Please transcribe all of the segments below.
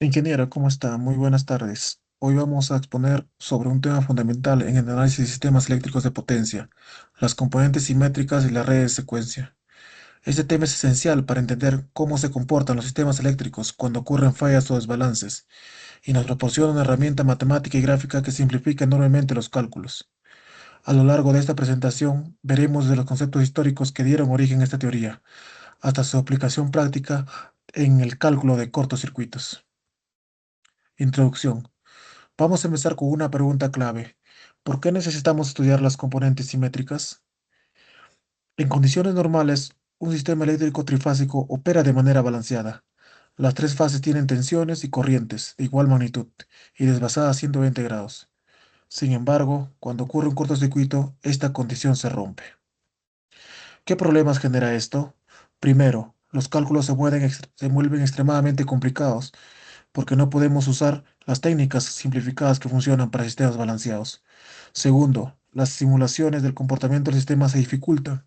Ingeniero, ¿cómo está? Muy buenas tardes. Hoy vamos a exponer sobre un tema fundamental en el análisis de sistemas eléctricos de potencia, las componentes simétricas y las redes de secuencia. Este tema es esencial para entender cómo se comportan los sistemas eléctricos cuando ocurren fallas o desbalances, y nos proporciona una herramienta matemática y gráfica que simplifica enormemente los cálculos. A lo largo de esta presentación, veremos de los conceptos históricos que dieron origen a esta teoría, hasta su aplicación práctica en el cálculo de cortocircuitos. Introducción. Vamos a empezar con una pregunta clave. ¿Por qué necesitamos estudiar las componentes simétricas? En condiciones normales, un sistema eléctrico trifásico opera de manera balanceada. Las tres fases tienen tensiones y corrientes de igual magnitud y desbasadas a 120 grados. Sin embargo, cuando ocurre un cortocircuito, esta condición se rompe. ¿Qué problemas genera esto? Primero, los cálculos se vuelven extremadamente complicados porque no podemos usar las técnicas simplificadas que funcionan para sistemas balanceados. Segundo, las simulaciones del comportamiento del sistema se dificultan.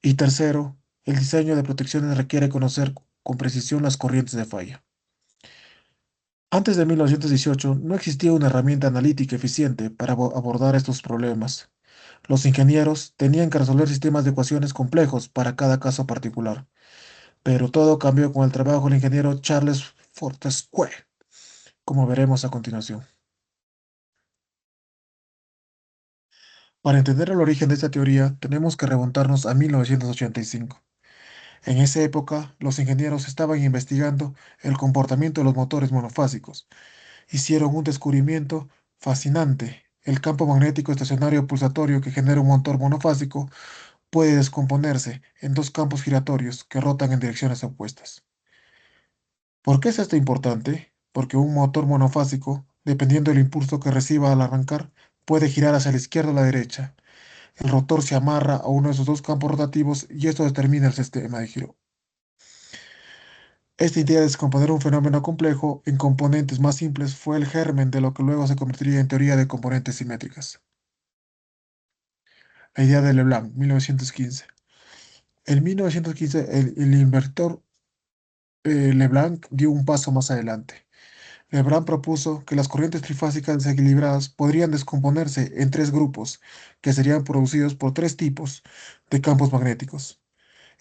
Y tercero, el diseño de protecciones requiere conocer con precisión las corrientes de falla. Antes de 1918 no existía una herramienta analítica eficiente para abordar estos problemas. Los ingenieros tenían que resolver sistemas de ecuaciones complejos para cada caso particular. Pero todo cambió con el trabajo del ingeniero Charles Fortescue, como veremos a continuación. Para entender el origen de esta teoría, tenemos que remontarnos a 1985. En esa época, los ingenieros estaban investigando el comportamiento de los motores monofásicos. Hicieron un descubrimiento fascinante. El campo magnético estacionario pulsatorio que genera un motor monofásico puede descomponerse en dos campos giratorios que rotan en direcciones opuestas. ¿Por qué es esto importante? Porque un motor monofásico, dependiendo del impulso que reciba al arrancar, puede girar hacia la izquierda o la derecha. El rotor se amarra a uno de esos dos campos rotativos y esto determina el sistema de giro. Esta idea de descomponer un fenómeno complejo en componentes más simples fue el germen de lo que luego se convertiría en teoría de componentes simétricas. La idea de Leblanc, 1915. En 1915, el inventor Leblanc dio un paso más adelante. Leblanc propuso que las corrientes trifásicas desequilibradas podrían descomponerse en tres grupos, que serían producidos por tres tipos de campos magnéticos.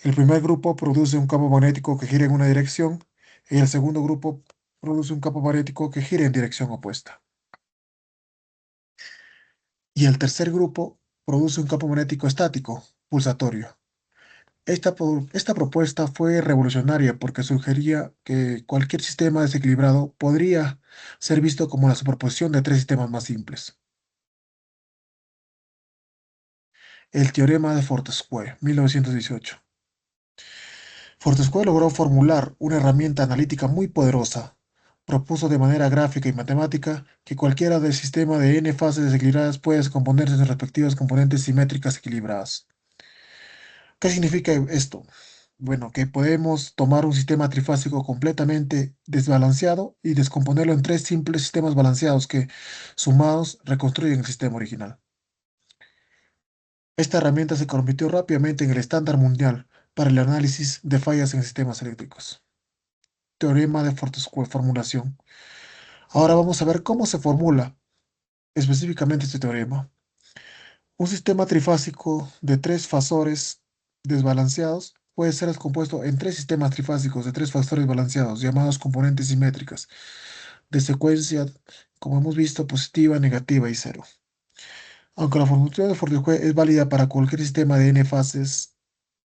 El primer grupo produce un campo magnético que gira en una dirección y el segundo grupo produce un campo magnético que gira en dirección opuesta. Y el tercer grupo produce un campo magnético estático, pulsatorio. Esta propuesta fue revolucionaria porque sugería que cualquier sistema desequilibrado podría ser visto como la superposición de tres sistemas más simples. El teorema de Fortescue, 1918. Fortescue logró formular una herramienta analítica muy poderosa. Propuso de manera gráfica y matemática que cualquiera del sistema de n fases desequilibradas puede descomponerse en sus respectivas componentes simétricas equilibradas. ¿Qué significa esto? Bueno, que podemos tomar un sistema trifásico completamente desbalanceado y descomponerlo en tres simples sistemas balanceados que, sumados, reconstruyen el sistema original. Esta herramienta se convirtió rápidamente en el estándar mundial para el análisis de fallas en sistemas eléctricos. Teorema de Fortescue, formulación. Ahora vamos a ver cómo se formula específicamente este teorema. Un sistema trifásico de tres fasores desbalanceados puede ser descompuesto en tres sistemas trifásicos de tres factores balanceados, llamados componentes simétricas, de secuencia, como hemos visto, positiva, negativa y cero. Aunque la formulación de Fortescue es válida para cualquier sistema de n fases,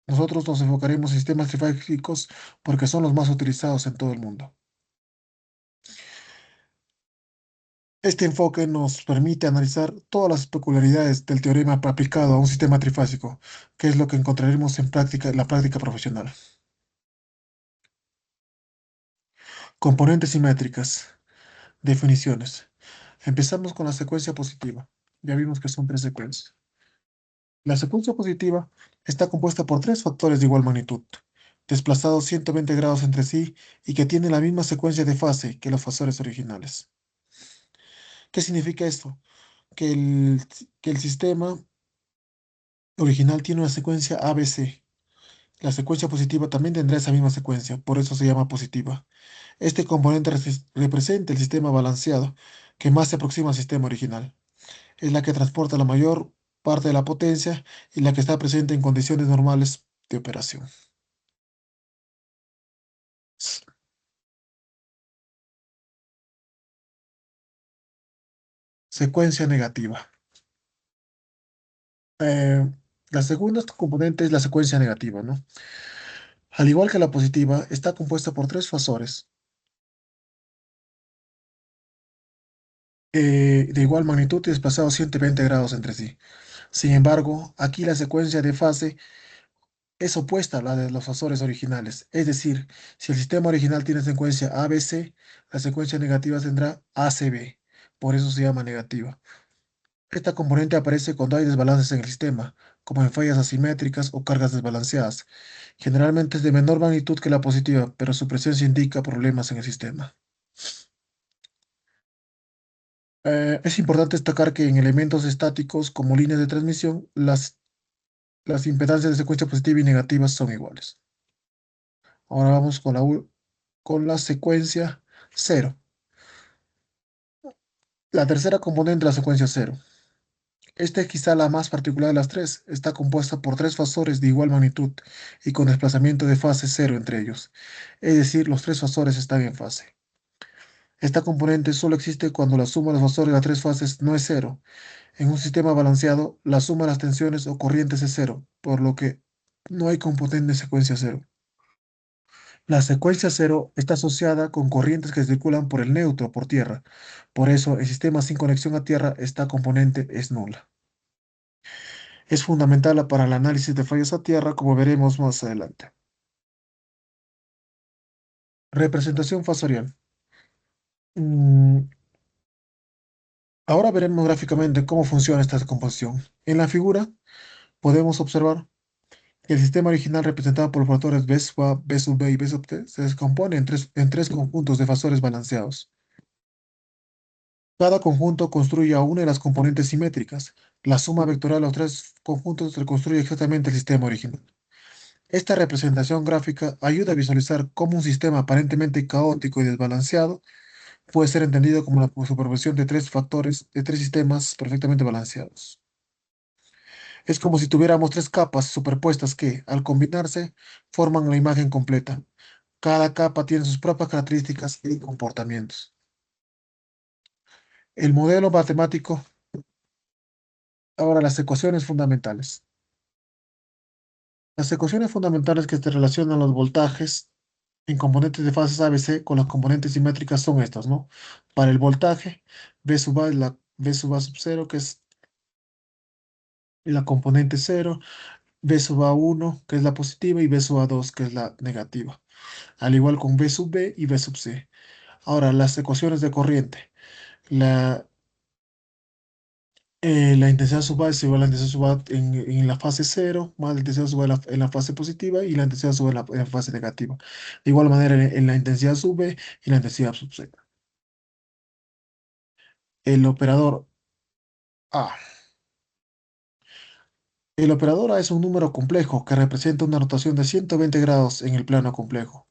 nosotros nos enfocaremos en sistemas trifásicos porque son los más utilizados en todo el mundo. Este enfoque nos permite analizar todas las peculiaridades del teorema aplicado a un sistema trifásico, que es lo que encontraremos en la práctica profesional. Componentes simétricas. Definiciones. Empezamos con la secuencia positiva. Ya vimos que son tres secuencias. La secuencia positiva está compuesta por tres factores de igual magnitud, desplazados 120 grados entre sí y que tienen la misma secuencia de fase que los factores originales. ¿Qué significa esto? Que que el sistema original tiene una secuencia ABC. La secuencia positiva también tendrá esa misma secuencia, por eso se llama positiva. Este componente representa el sistema balanceado que más se aproxima al sistema original. Es la que transporta la mayor parte de la potencia y la que está presente en condiciones normales de operación. S- Secuencia negativa. Eh, la segunda componente es la secuencia negativa, ¿no? Al igual que la positiva, está compuesta por tres fasores de igual magnitud y desplazados 120 grados entre sí. Sin embargo, aquí la secuencia de fase es opuesta a la de los fasores originales. Es decir, si el sistema original tiene secuencia ABC, la secuencia negativa tendrá ACB. Por eso se llama negativa. Esta componente aparece cuando hay desbalances en el sistema, como en fallas asimétricas o cargas desbalanceadas. Generalmente es de menor magnitud que la positiva, pero su presencia indica problemas en el sistema. Es importante destacar que en elementos estáticos como líneas de transmisión, las impedancias de secuencia positiva y negativa son iguales. Ahora vamos con la secuencia cero. La tercera componente de la secuencia cero. Esta es quizá la más particular de las tres. Está compuesta por tres fasores de igual magnitud y con desplazamiento de fase cero entre ellos. Es decir, los tres fasores están en fase. Esta componente solo existe cuando la suma de los fasores de las tres fases no es cero. En un sistema balanceado, la suma de las tensiones o corrientes es cero, por lo que no hay componente de secuencia cero. La secuencia cero está asociada con corrientes que circulan por el neutro, por tierra. Por eso, en sistemas sin conexión a tierra, esta componente es nula. Es fundamental para el análisis de fallos a tierra, como veremos más adelante. Representación fasorial. Mm, Ahora veremos gráficamente cómo funciona esta descomposición. En la figura podemos observar que el sistema original representado por los factores B sub A, B sub B y B sub T se descompone en tres conjuntos de fasores balanceados. Cada conjunto construye a una de las componentes simétricas. La suma vectorial de los tres conjuntos reconstruye exactamente el sistema original. Esta representación gráfica ayuda a visualizar cómo un sistema aparentemente caótico y desbalanceado puede ser entendido como la superposición de tres factores de tres sistemas perfectamente balanceados. Es como si tuviéramos tres capas superpuestas que, al combinarse, forman la imagen completa. Cada capa tiene sus propias características y comportamientos. El modelo matemático, ahora las ecuaciones fundamentales. Las ecuaciones fundamentales que se relacionan los voltajes en componentes de fases ABC con las componentes simétricas son estas, ¿no? Para el voltaje, V sub A es la V sub A sub 0, que es la componente cero, V sub A1, que es la positiva, y V sub A2, que es la negativa. Al igual con V sub B y V sub C. Ahora, las ecuaciones de corriente. La, la intensidad sub A es igual a la intensidad sub A en la fase cero, más la intensidad sub A en la fase positiva y la intensidad sub A en la fase negativa. De igual manera, en la intensidad sub B y la intensidad sub C. El operador A. El operador A es un número complejo que representa una rotación de 120 grados en el plano complejo.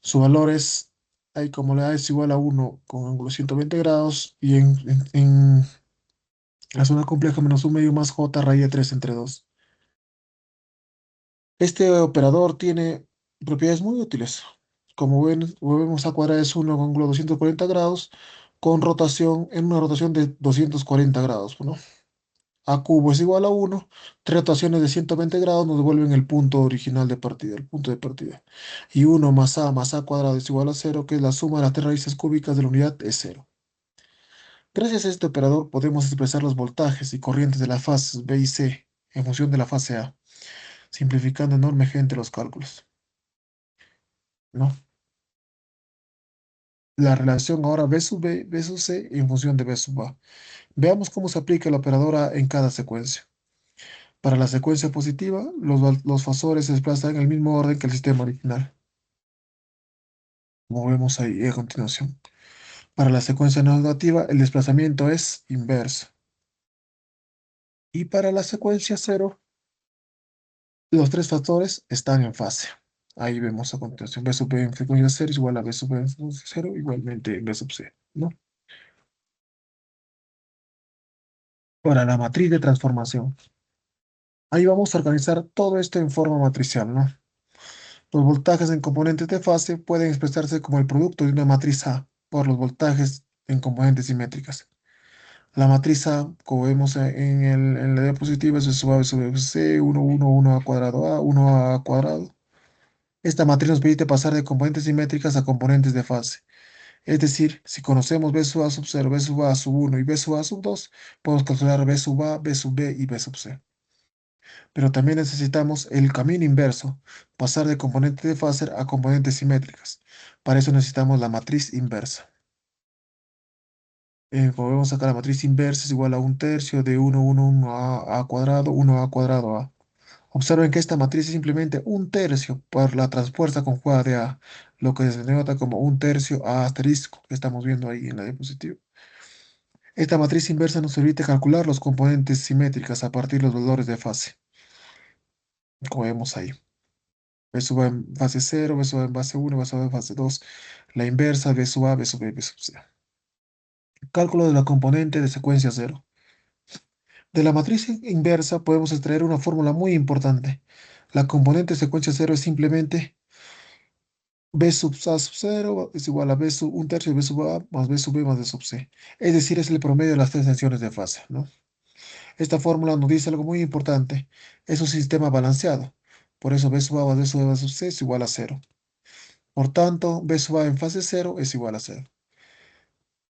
Su valor es, ahí como la A es igual a 1 con ángulo 120 grados y en la zona compleja menos un medio más J raíz de 3 entre 2. Este operador tiene propiedades muy útiles. Como ven, volvemos a cuadrada es 1 con ángulo 240 grados con rotación en una rotación de 240 grados, ¿no? A cubo es igual a 1. Tres rotaciones de 120 grados nos devuelven el punto original de partida, el punto de partida. Y 1 más A cuadrado es igual a 0, que es la suma de las tres raíces cúbicas de la unidad, es 0. Gracias a este operador podemos expresar los voltajes y corrientes de las fases B y C en función de la fase A, simplificando enormemente los cálculos, ¿no? La relación ahora B sub B, B sub C en función de B sub A. Veamos cómo se aplica la operadora en cada secuencia. Para la secuencia positiva, los fasores se desplazan en el mismo orden que el sistema original, como vemos ahí a continuación. Para la secuencia negativa, el desplazamiento es inverso. Y para la secuencia cero, Los tres factores están en fase. Ahí vemos a continuación. B sub B en frecuencia cero es igual a B sub B en frecuencia cero, igualmente B sub C, ¿no? Ahora, la matriz de transformación. Ahí vamos a organizar todo esto en forma matricial, ¿no? Los voltajes en componentes de fase pueden expresarse como el producto de una matriz A por los voltajes en componentes simétricas. La matriz A, como vemos en la diapositiva, es sub A, sub B, C, 1, 1, 1 a cuadrado A, 1 a cuadrado. Esta matriz nos permite pasar de componentes simétricas a componentes de fase. Es decir, si conocemos B sub A sub 0, B sub A sub 1 y B sub A sub 2, podemos calcular B sub A, B sub B y B sub C. Pero también necesitamos el camino inverso, pasar de componentes de fase a componentes simétricas. Para eso necesitamos la matriz inversa. Como vemos acá, la matriz inversa es igual a un tercio de 1, 1, 1 a cuadrado, 1 a cuadrado a. Observen que esta matriz es simplemente un tercio por la transpuesta conjugada de A, lo que se denota como un tercio A asterisco, que estamos viendo ahí en la diapositiva. Esta matriz inversa nos permite calcular los componentes simétricas a partir de los valores de fase, como vemos ahí. B sub A en fase cero, B sub A en fase uno, B sub A en fase 2. La inversa, B sub A, B sub B, B sub C. Cálculo de la componente de secuencia cero. De la matriz inversa podemos extraer una fórmula muy importante. La componente de secuencia cero es simplemente B sub A sub 0 es igual a B sub un tercio de B sub A más B sub B más B sub C. Es decir, es el promedio de las tres tensiones de fase, ¿no? Esta fórmula nos dice algo muy importante. Es un sistema balanceado. Por eso B sub A más B sub B más B sub C es igual a cero. Por tanto, B sub A en fase cero es igual a cero.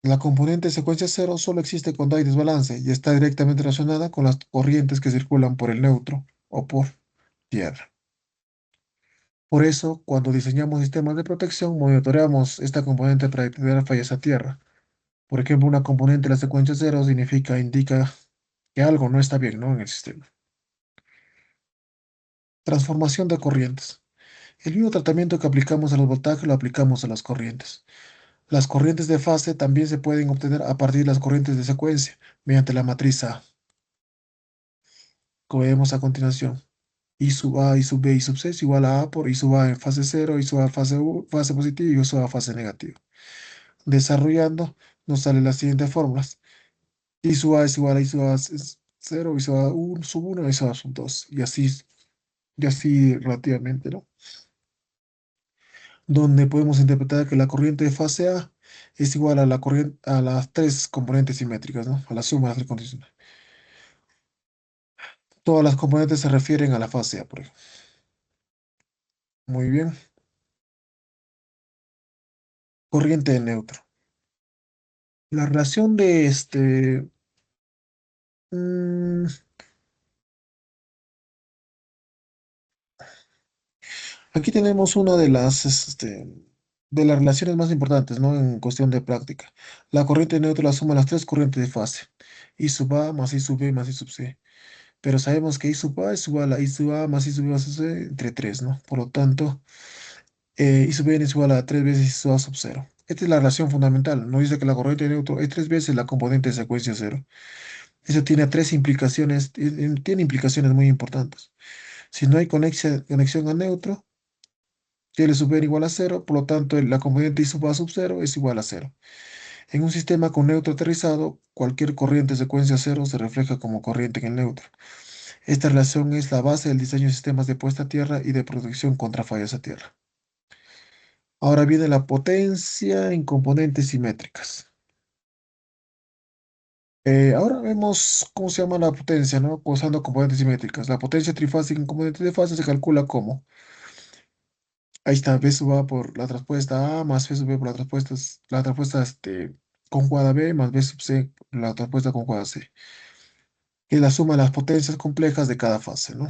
La componente de secuencia cero solo existe cuando hay desbalance y está directamente relacionada con las corrientes que circulan por el neutro o por tierra. Por eso, cuando diseñamos sistemas de protección, monitoreamos esta componente para detectar fallas a tierra. Por ejemplo, una componente de la secuencia cero indica que algo no está bien, ¿no? En el sistema. Transformación de corrientes. El mismo tratamiento que aplicamos a los voltajes lo aplicamos a las corrientes. Las corrientes de fase también se pueden obtener a partir de las corrientes de secuencia, mediante la matriz A, como vemos a continuación. I sub A, I sub B, I sub C es igual a A por I sub A en fase cero, I sub A fase positiva y I sub A fase negativa. Desarrollando, nos salen las siguientes fórmulas. I sub A es igual a I sub A es 0, I sub A sub 1, I sub A sub 2. Y así relativamente, ¿no? Donde podemos interpretar que la corriente de fase A es igual a la corriente, a las tres componentes simétricas, ¿no? A la suma de las tres condiciones. Todas las componentes se refieren a la fase A, por ejemplo. Muy bien. Corriente de neutro. La relación de mm, aquí tenemos una de las relaciones más importantes, ¿no? En cuestión de práctica. La corriente de neutro la suma las tres corrientes de fase. I sub A más I sub B más I sub C. Pero sabemos que I sub A es igual a I sub A más I sub B más I sub C entre 3, ¿no? Por lo tanto, I sub n es igual a 3 veces I sub A sub 0. Esta es la relación fundamental. Nos dice que la corriente de neutro es 3 veces la componente de secuencia cero. Eso tiene tres implicaciones, tiene implicaciones muy importantes. Si no hay conexión a neutro, L sub n igual a cero, por lo tanto la componente I sub A sub 0 es igual a cero. En un sistema con neutro aterrizado, cualquier corriente de secuencia cero se refleja como corriente en el neutro. Esta relación es la base del diseño de sistemas de puesta a tierra y de protección contra fallas a tierra. Ahora viene la potencia en componentes simétricas. Ahora vemos cómo se llama la potencia, ¿no? Usando componentes simétricas. La potencia trifásica en componentes de fase se calcula como. Ahí está, B sub A por la traspuesta A más B sub B por la traspuesta conjugada B más B sub C por la traspuesta conjugada C. Que es la suma de las potencias complejas de cada fase, ¿no?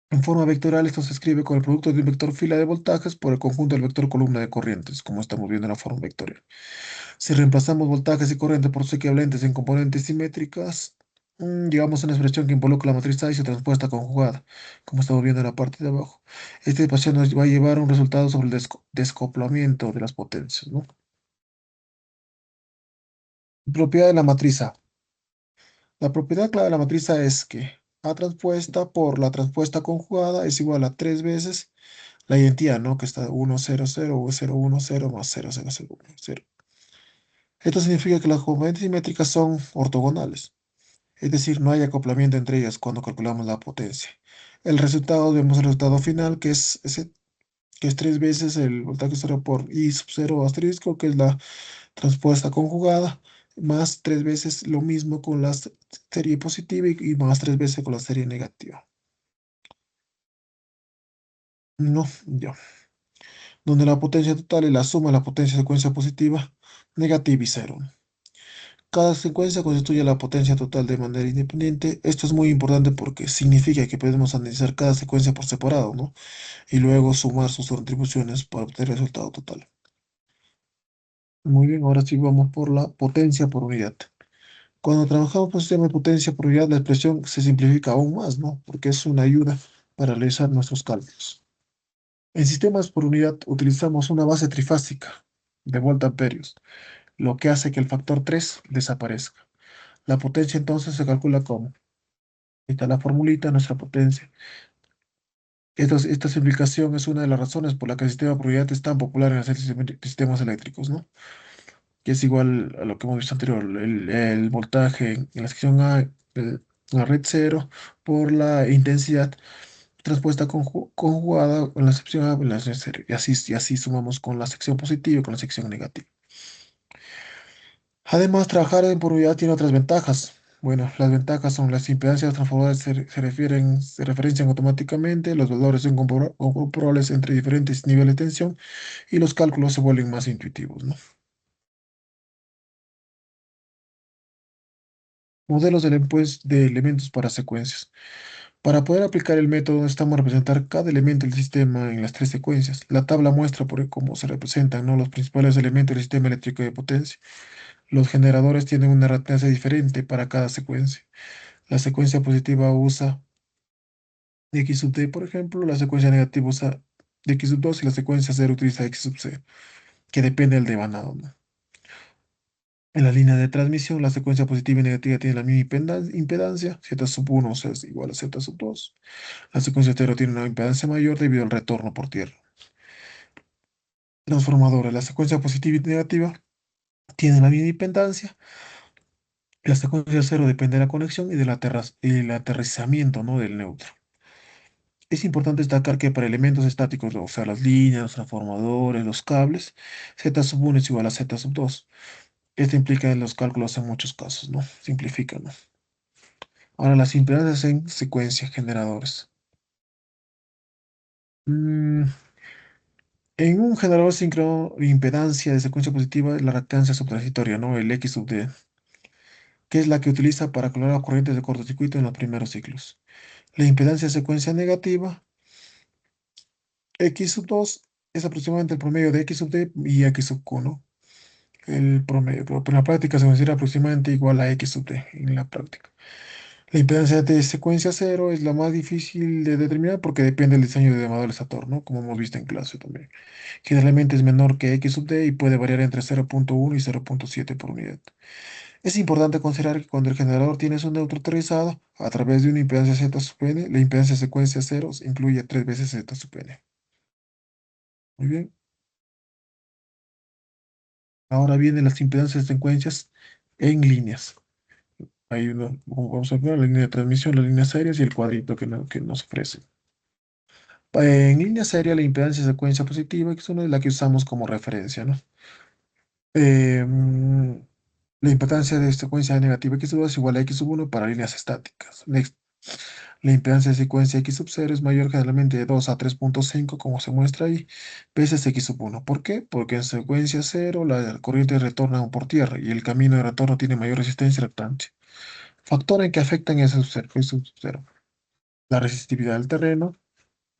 En forma vectorial, esto se escribe con el producto de un vector fila de voltajes por el conjunto del vector columna de corrientes, como estamos viendo en la forma vectorial. Si reemplazamos voltajes y corrientes por sus equivalentes en componentes simétricas, llegamos a una expresión que involucra la matriz A y su transpuesta conjugada, como estamos viendo en la parte de abajo. Esta ecuación nos va a llevar a un resultado sobre el descoplamiento de las potencias, ¿no? Propiedad de la matriz A. La propiedad clara de la matriz A es que A transpuesta por la transpuesta conjugada es igual a 3 veces la identidad, ¿no? Que está 1, 0, 0, o 0, 1, 0 más 0, 0, 0, 1, 0. Esto significa que las componentes simétricas son ortogonales, es decir, no hay acoplamiento entre ellas cuando calculamos la potencia. El resultado, vemos el resultado final, que es 3 veces el voltaje cero por I sub 0 asterisco, que es la transpuesta conjugada, más 3 veces lo mismo con la serie positiva y más 3 veces con la serie negativa. No, ya. Donde la potencia total es la suma de la potencia de secuencia positiva, negativa y cero. Cada secuencia constituye la potencia total de manera independiente. Esto es muy importante porque significa que podemos analizar cada secuencia por separado, ¿no? Y luego sumar sus contribuciones para obtener el resultado total. Muy bien, ahora sí vamos por la potencia por unidad. Cuando trabajamos con sistema de potencia por unidad, la expresión se simplifica aún más, ¿no? Porque es una ayuda para realizar nuestros cálculos. En sistemas por unidad utilizamos una base trifásica de voltamperios, lo que hace que el factor 3 desaparezca. La potencia entonces se calcula como, ahí está la formulita, nuestra potencia. Esta simplificación es una de las razones por la que el sistema por unidad es tan popular en los sistemas eléctricos, ¿no? Que es igual a lo que hemos visto anterior, el voltaje en la sección A, la red cero, por la intensidad transpuesta conjugada en la sección A, en la sección cero, y así sumamos con la sección positiva y con la sección negativa. Además, trabajar en por unidad tiene otras ventajas. Bueno, las ventajas son las impedancias transformadas se referencian automáticamente, los valores son comparables entre diferentes niveles de tensión y los cálculos se vuelven más intuitivos, ¿no? Modelos de elementos para secuencias. Para poder aplicar el método necesitamos representar cada elemento del sistema en las tres secuencias. La tabla muestra cómo se representan, ¿no?, los principales elementos del sistema eléctrico de potencia. Los generadores tienen una reactancia diferente para cada secuencia. La secuencia positiva usa X sub d, por ejemplo, la secuencia negativa usa X sub 2 y la secuencia cero utiliza X sub c, que depende del devanado, ¿no? En la línea de transmisión, la secuencia positiva y negativa tienen la misma impedancia, Z sub 1 es igual a Z sub 2. La secuencia cero tiene una impedancia mayor debido al retorno por tierra. Transformadora, la secuencia positiva y negativa tienen la misma impedancia. La secuencia cero depende de la conexión y del aterrizamiento, ¿no?, del neutro. Es importante destacar que para elementos estáticos, o sea, las líneas, los transformadores, los cables, Z sub 1 es igual a Z sub 2. Esto implica en los cálculos en muchos casos, ¿no? Simplifica, ¿no? Ahora, las impedancias en secuencia, generadores. Mm, en un generador síncrono, impedancia de secuencia positiva es la reactancia subtransitoria, ¿no? El X sub D, que es la que utiliza para calcular las corrientes de cortocircuito en los primeros ciclos. La impedancia de secuencia negativa, X sub 2, es aproximadamente el promedio de X sub D y X sub Q, ¿no? El promedio, pero en la práctica se considera aproximadamente igual a X sub D en la práctica. La impedancia de secuencia cero es la más difícil de determinar porque depende del diseño de llamado del estator, ¿no? Como hemos visto en clase también. Generalmente es menor que X sub D y puede variar entre 0,1 y 0,7 por unidad. Es importante considerar que cuando el generador tiene su neutro aterrizado a través de una impedancia Z sub n, la impedancia de secuencia ceros incluye 3 veces Z sub n. Muy bien. Ahora vienen las impedancias de secuencias en líneas. Hay uno, vamos a ver la línea de transmisión, las líneas serias y el cuadrito que nos ofrece. En línea seria, la impedancia de secuencia positiva, que es una de las que usamos como referencia, ¿no? Mm, la impedancia de secuencia negativa x sub 2 es igual a x sub 1 para líneas estáticas. Next. La impedancia de secuencia x sub 0 es mayor generalmente de 2 a 3,5, como se muestra ahí, veces x sub 1. ¿Por qué? Porque en secuencia 0 la corriente retorna por tierra y el camino de retorno tiene mayor resistencia y reactancia. Factores que afectan a ese sub 0. La resistividad del terreno,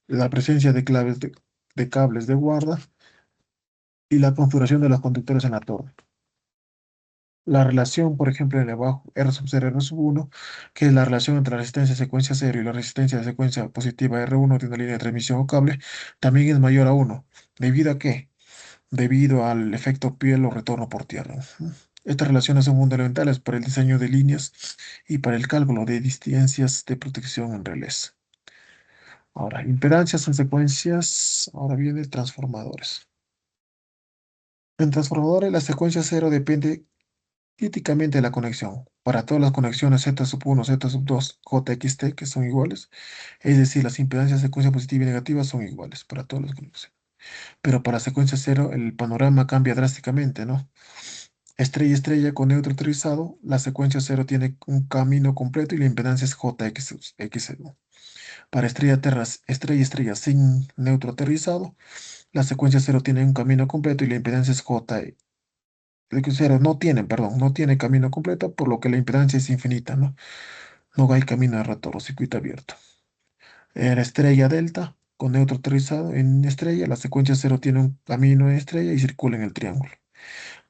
la presencia de cables de guarda y la configuración de los conductores en la torre. La relación, por ejemplo, en el abajo, R sub 0, R sub 1, que es la relación entre la resistencia de secuencia 0 y la resistencia de secuencia positiva R1 de una línea de transmisión o cable, también es mayor a 1. ¿Debido a qué? Debido al efecto piel o retorno por tierra. Estas relaciones son fundamentales para el diseño de líneas y para el cálculo de distancias de protección en relés. Ahora, impedancias en secuencias. Ahora viene transformadores. En transformadores, la secuencia cero depende críticamente de la conexión. Para todas las conexiones Z sub 1, Z sub 2, JXT, que son iguales, es decir, las impedancias de secuencia positiva y negativa son iguales para todas las conexiones. Pero para secuencia cero, el panorama cambia drásticamente, ¿no? Estrella estrella con neutro aterrizado, la secuencia cero tiene un camino completo y la impedancia es JX. Para estrella estrella sin neutro aterrizado, la secuencia cero tiene un camino completo y la impedancia es JX. Cero no tiene, perdón, no tiene camino completo, por lo que la impedancia es infinita, ¿no? No hay camino de retorno, circuito abierto. En la estrella delta, con neutro aterrizado en estrella, la secuencia cero tiene un camino en estrella y circula en el triángulo.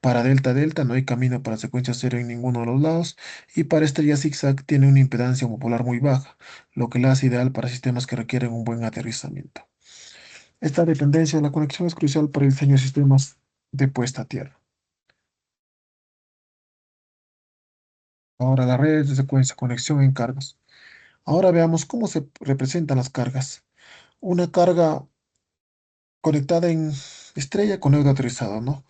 Para delta delta no hay camino para secuencia cero en ninguno de los lados y para estrella zigzag tiene una impedancia homopolar muy baja, lo que la hace ideal para sistemas que requieren un buen aterrizamiento. Esta dependencia de la conexión es crucial para el diseño de sistemas de puesta a tierra. Ahora, las redes de secuencia, conexión en cargas. Ahora veamos cómo se representan las cargas. Una carga conectada en estrella con neutro aterrizado, ¿no?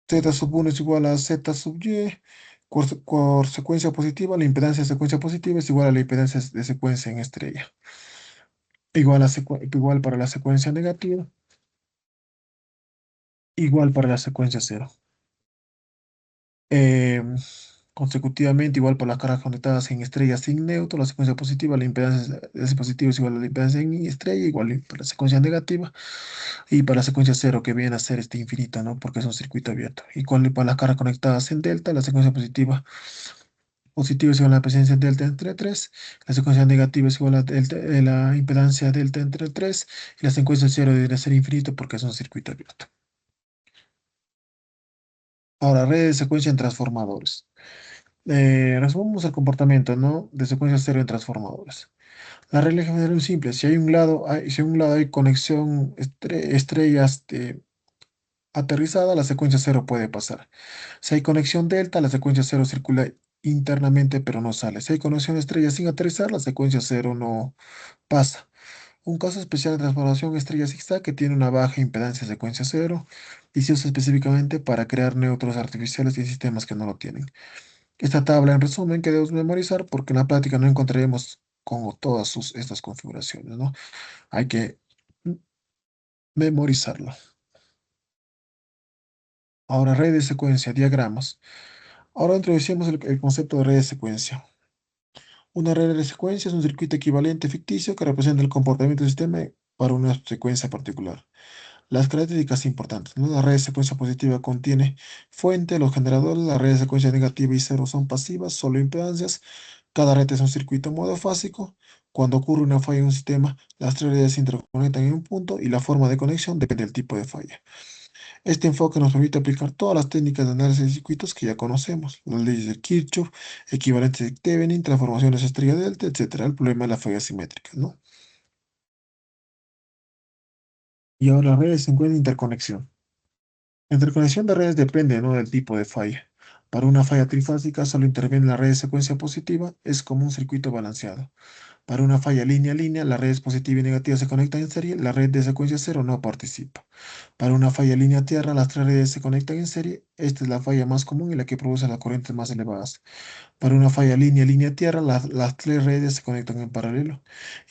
Z sub 1 es igual a Z sub Y. Por secuencia positiva, la impedancia de secuencia positiva es igual a la impedancia de secuencia en estrella. Igual para la secuencia negativa, igual para la secuencia cero. Em, Consecutivamente, igual por las cargas conectadas en estrella sin neutro, la secuencia positiva, la impedancia de ese positivo es igual a la impedancia en estrella, igual para la secuencia negativa, y para la secuencia cero, que viene a ser este infinito, ¿no? Porque es un circuito abierto. Igual para las cargas conectadas en delta, la secuencia positiva es igual a la presencia delta entre 3, la secuencia negativa es igual a la impedancia delta entre 3, y la secuencia cero debería ser infinito porque es un circuito abierto. Ahora, redes de secuencia en transformadores. Resumamos el comportamiento, ¿no? De secuencia cero en transformadores. La regla general es simple. Si a un lado hay conexión estrellas aterrizada, la secuencia cero puede pasar. Si hay conexión delta, la secuencia cero circula internamente pero no sale. Si hay conexión estrella sin aterrizar, la secuencia cero no pasa. Un caso especial de transformación estrella zigzag que tiene una baja impedancia secuencia cero y se usa específicamente para crear neutros artificiales en sistemas que no lo tienen. Esta tabla, en resumen, que debemos memorizar porque en la práctica no encontraremos con todas estas configuraciones, ¿no? Hay que memorizarlo. Ahora, red de secuencia, diagramas. Ahora introducimos el concepto de red de secuencia. Una red de secuencia es un circuito equivalente ficticio que representa el comportamiento del sistema para una secuencia particular. Las características importantes, ¿no? La red de secuencia positiva contiene fuente, los generadores, la red de secuencia negativa y cero son pasivas, solo impedancias. Cada red es un circuito monofásico. Cuando ocurre una falla en un sistema, las tres redes se interconectan en un punto y la forma de conexión depende del tipo de falla. Este enfoque nos permite aplicar todas las técnicas de análisis de circuitos que ya conocemos, las leyes de Kirchhoff, equivalentes de Thevenin, transformaciones estrella-delta, etcétera, el problema de las fallas simétricas, ¿no? Y ahora las redes se encuentran en interconexión. La interconexión de redes depende, ¿no?, del tipo de falla. Para una falla trifásica solo interviene la red de secuencia positiva, es como un circuito balanceado. Para una falla línea-línea, las redes positiva y negativa se conectan en serie, la red de secuencia cero no participa. Para una falla línea-tierra, las tres redes se conectan en serie, esta es la falla más común y la que produce las corrientes más elevadas. Para una falla línea-tierra, las tres redes se conectan en paralelo,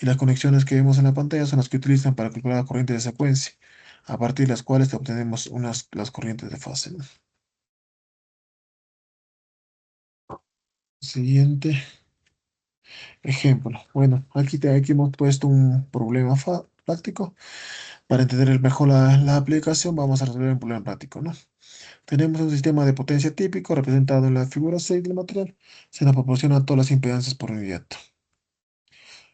y las conexiones que vemos en la pantalla son las que utilizan para calcular la corriente de secuencia, a partir de las cuales obtenemos las corrientes de fase, ¿no? Siguiente ejemplo. Bueno, aquí hemos puesto un problema práctico. Para entender mejor la aplicación, vamos a resolver un problema práctico, ¿no? Tenemos un sistema de potencia típico representado en la figura 6 del material. Se nos proporciona todas las impedancias por unidad.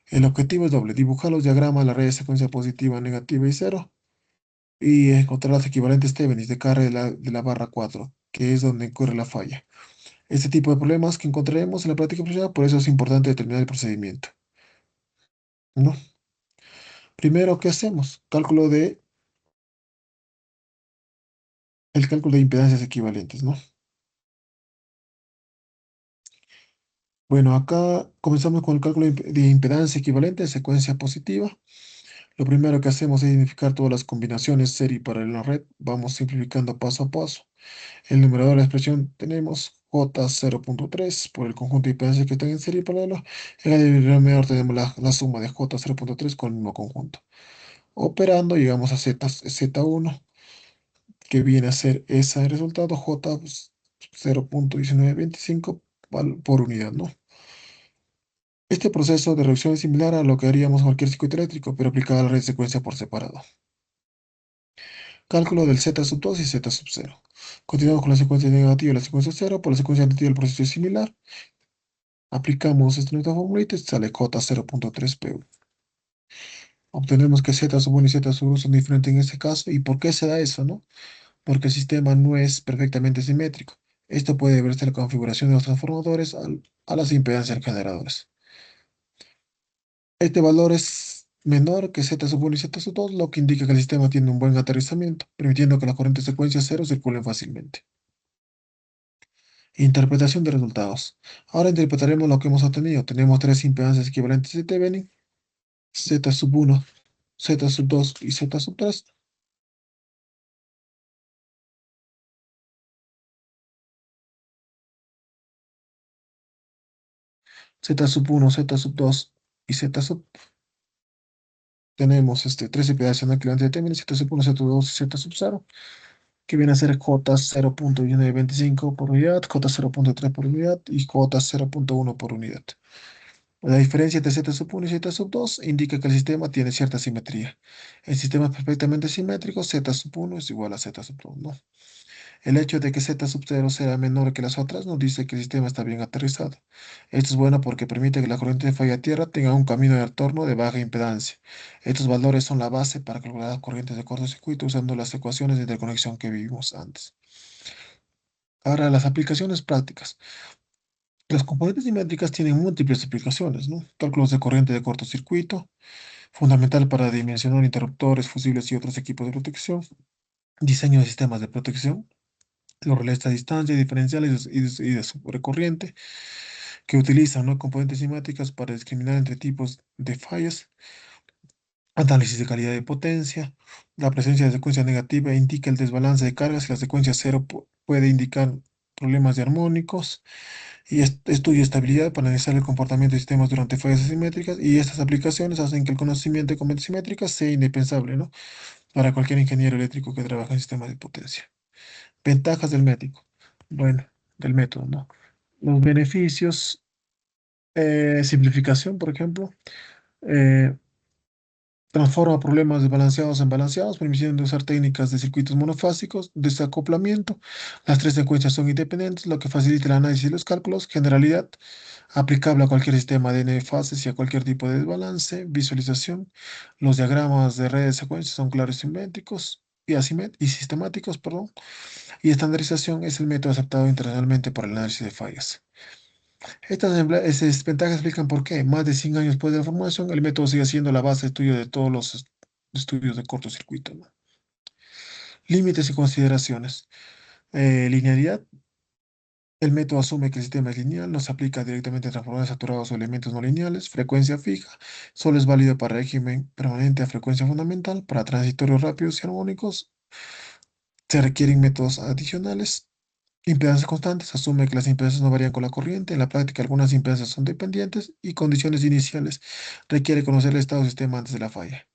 El objetivo es doble: dibujar los diagramas de la red de secuencia positiva, negativa y cero, y encontrar los equivalentes Thevenin de carga de la barra 4, que es donde ocurre la falla. Este tipo de problemas que encontraremos en la práctica profesional, por eso es importante determinar el procedimiento, ¿no? Primero, ¿qué hacemos? El cálculo de impedancias equivalentes, ¿no? Bueno, acá comenzamos con el cálculo de impedancia equivalente de secuencia positiva. Lo primero que hacemos es identificar todas las combinaciones serie y paralela en la red. Vamos simplificando paso a paso. El numerador de la expresión tenemos J0.3 por el conjunto de impedancias que están en serie y paralelo. En el denominador tenemos la suma de J0.3 con el mismo conjunto. Operando llegamos a Z1, que viene a ser ese resultado J 0.1925 por unidad, ¿no? Este proceso de reducción es similar a lo que haríamos en cualquier circuito eléctrico, pero aplicado a la red de secuencia por separado. Cálculo del Z sub 2 y Z sub 0. Continuamos con la secuencia negativa y la secuencia cero. Por la secuencia negativa el proceso es similar. Aplicamos esta nuestra formulita y sale J 0.3 PU. Obtenemos que Z sub 1 y Z sub 2 son diferentes en este caso. ¿Y por qué se da eso, no? Porque el sistema no es perfectamente simétrico. Esto puede deberse a la configuración de los transformadores a las impedancias generadores. Este valor es menor que Z sub 1 y Z sub 2, lo que indica que el sistema tiene un buen aterrizamiento, permitiendo que la corriente secuencia cero circulen fácilmente. Interpretación de resultados. Ahora interpretaremos lo que hemos obtenido. Tenemos tres impedancias equivalentes de Thevenin, Z sub 1, Z sub 2 y Z sub 3. Z sub 1, Z sub 2 y Z sub. Tenemos tres impedancias no equivalentes de Thevenin, Z sub 1, Z sub 2 y Z sub 0, que viene a ser J 0.1925 por unidad, J 0.3 por unidad y J 0.1 por unidad. La diferencia entre Z sub 1 y Z sub 2 indica que el sistema tiene cierta simetría. En sistemas perfectamente simétricos, Z sub 1 es igual a Z sub 2, ¿no? El hecho de que Z sub 0 sea menor que las otras nos dice que el sistema está bien aterrizado. Esto es bueno porque permite que la corriente de falla tierra tenga un camino de retorno de baja impedancia. Estos valores son la base para calcular las corrientes de cortocircuito usando las ecuaciones de interconexión que vimos antes. Ahora, las aplicaciones prácticas. Las componentes simétricas tienen múltiples aplicaciones, ¿no? Cálculos de corriente de cortocircuito, fundamental para dimensionar interruptores, fusibles y otros equipos de protección, diseño de sistemas de protección, los relés a distancia, diferenciales y de sobrecorriente, que utilizan, ¿no?, componentes simétricas para discriminar entre tipos de fallas, análisis de calidad de potencia, la presencia de secuencia negativa indica el desbalance de cargas y la secuencia cero puede indicar problemas de armónicos, y estudia estabilidad para analizar el comportamiento de sistemas durante fallas asimétricas, y estas aplicaciones hacen que el conocimiento de componentes simétricas sea indispensable, ¿no?, para cualquier ingeniero eléctrico que trabaja en sistemas de potencia. Ventajas del método. Bueno, del método, ¿no? Los beneficios, simplificación, por ejemplo, eh, transforma problemas desbalanceados en balanceados, permitiendo usar técnicas de circuitos monofásicos, desacoplamiento. Las tres secuencias son independientes, lo que facilita el análisis y los cálculos. Generalidad, aplicable a cualquier sistema de n fases y a cualquier tipo de desbalance. Visualización, los diagramas de redes de secuencias son claros, simétricos y sistemáticos, perdón. Y estandarización es el método aceptado internacionalmente para el análisis de fallas. Estas ventajas explican por qué, más de 100 años después de la formulación, el método sigue siendo la base de estudio de todos los estudios de cortocircuito, ¿no? Límites y consideraciones. Linealidad. El método asume que el sistema es lineal, no se aplica directamente a transformadores saturados o elementos no lineales. Frecuencia fija. Solo es válido para régimen permanente a frecuencia fundamental. Para transitorios rápidos y armónicos se requieren métodos adicionales. Impedancias constantes, asume que las impedancias no varían con la corriente. En la práctica, algunas impedancias son dependientes y condiciones iniciales. Requiere conocer el estado del sistema antes de la falla.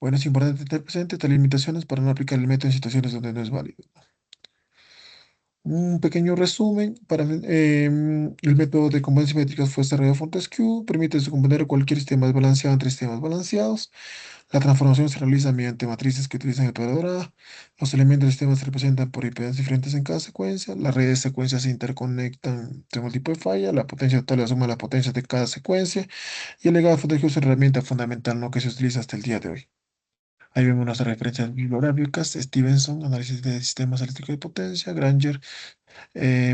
Bueno, es importante tener presente estas limitaciones para no aplicar el método en situaciones donde no es válido. Un pequeño resumen. El método de componentes simétricas fue desarrollado por Fortescue. Permite descomponer cualquier sistema desbalanceado entre sistemas balanceados. La transformación se realiza mediante matrices que utilizan el operador A. Los elementos del sistema se representan por impedancias diferentes en cada secuencia. Las redes de secuencias se interconectan según el tipo de falla. La potencia total es la suma de la potencia de cada secuencia. Y el legado de Fortescue es una herramienta fundamental, ¿no?, que se utiliza hasta el día de hoy. Ahí vemos unas referencias bibliográficas: Stevenson, Análisis de Sistemas Eléctricos de Potencia; Granger,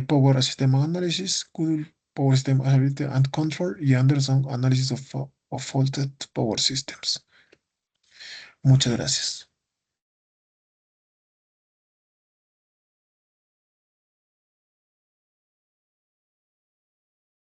Power System Analysis; Goodall, Power System Availability and Control; y Anderson, Analysis of Faulted Power Systems. Muchas gracias.